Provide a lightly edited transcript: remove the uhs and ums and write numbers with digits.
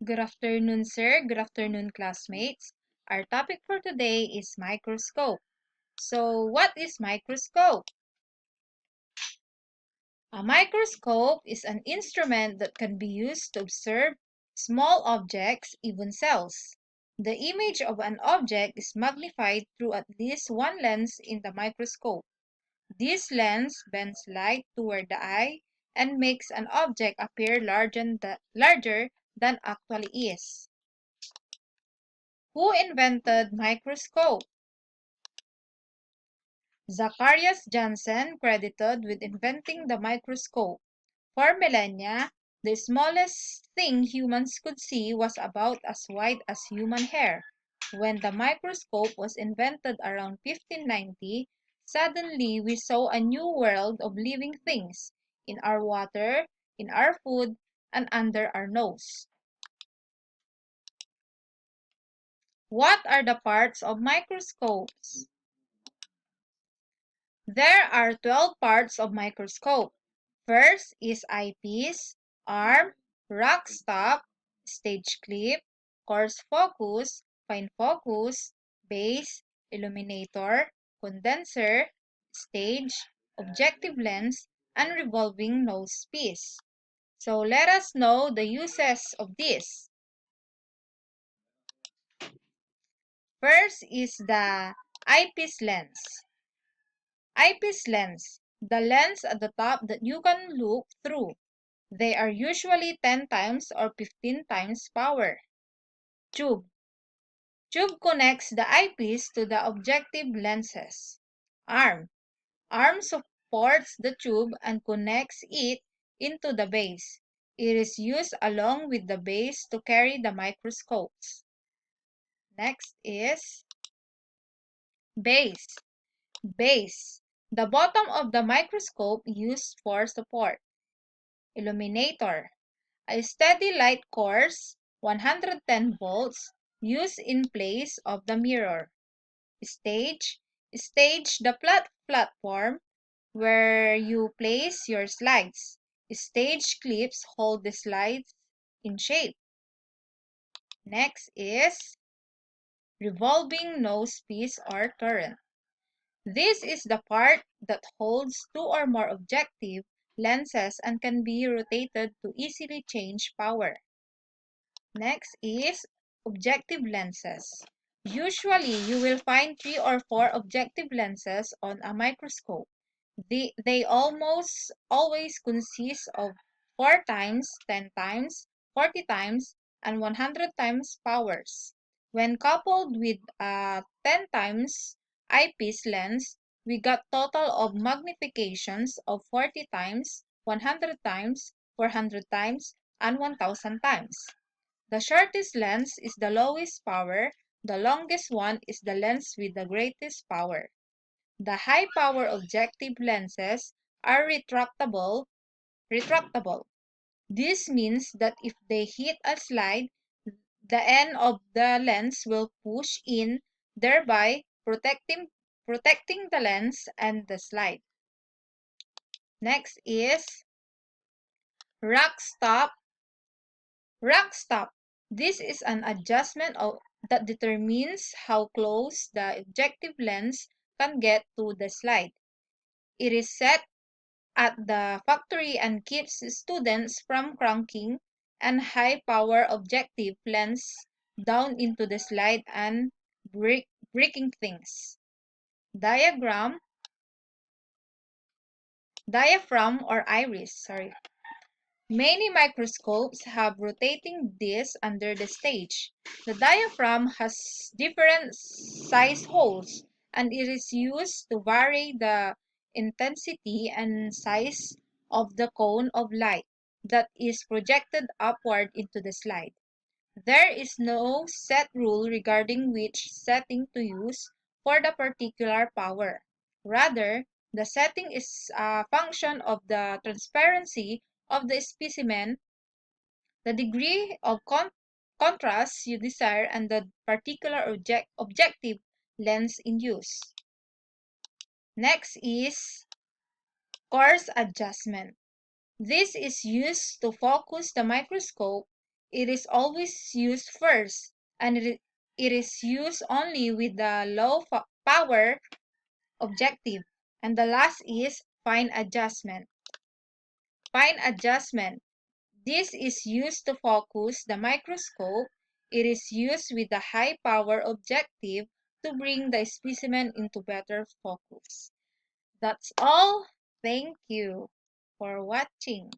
Good afternoon, sir. Good afternoon, classmates. Our topic for today is microscope. So, what is microscope? A microscope is an instrument that can be used to observe small objects, even cells. The image of an object is magnified through at least one lens in the microscope. This lens bends light toward the eye and makes an object appear larger than actually is. Who invented microscope? Zacharias Janssen, credited with inventing the microscope. For millennia, the smallest thing humans could see was about as wide as human hair. When the microscope was invented around 1590, suddenly we saw a new world of living things in our water, in our food, and under our nose. What are the parts of microscopes? There are 12 parts of microscope. First is eyepiece, arm, rack stop, stage clip, coarse focus, fine focus, base, illuminator, condenser, stage, objective lens, and revolving nose piece. So let us know the uses of this. First is the eyepiece lens. Eyepiece lens, the lens at the top that you can look through. They are usually 10 times or 15 times power. Tube. Tube connects the eyepiece to the objective lenses. Arm. Arm supports the tube and connects it into the base. It is used along with the base to carry the microscopes. Next is base. Base. The bottom of the microscope used for support. Illuminator. A steady light course, 110 volts, used in place of the mirror. Stage. Stage, the platform where you place your slides. Stage clips hold the slides in shape. Next is revolving nose piece or turret. This is the part that holds two or more objective lenses and can be rotated to easily change power. Next is objective lenses. Usually, you will find 3 or 4 objective lenses on a microscope. They almost always consist of 4 times, 10 times, 40 times, and 100 times powers. When coupled with a 10 times eyepiece lens, we got total of magnifications of 40 times, 100 times, 400 times, and 1000 times. The shortest lens is the lowest power, the longest one is the lens with the greatest power. The high-power objective lenses are retractable. This means that if they hit a slide, the end of the lens will push in, thereby protecting the lens and the slide. Next is rack stop. Rack stop. This is an adjustment that determines how close the objective lens can get to the slide. It is set at the factory and keeps students from cranking an high-power objective lens down into the slide and breaking things. Diaphragm or iris, sorry. Many microscopes have rotating discs under the stage. The diaphragm has different size holes, and it is used to vary the intensity and size of the cone of light that is projected upward into the slide. There is no set rule regarding which setting to use for the particular power. Rather, the setting is a function of the transparency of the specimen, the degree of contrast you desire, and the particular objective lens in use. Next is coarse adjustment. This is used to focus the microscope It is always used first, and it is used only with the low power objective. And the last is fine adjustment. Fine adjustment. This is used to focus the microscope. It is used with the high power objective to bring the specimen into better focus. That's all. Thank you for watching.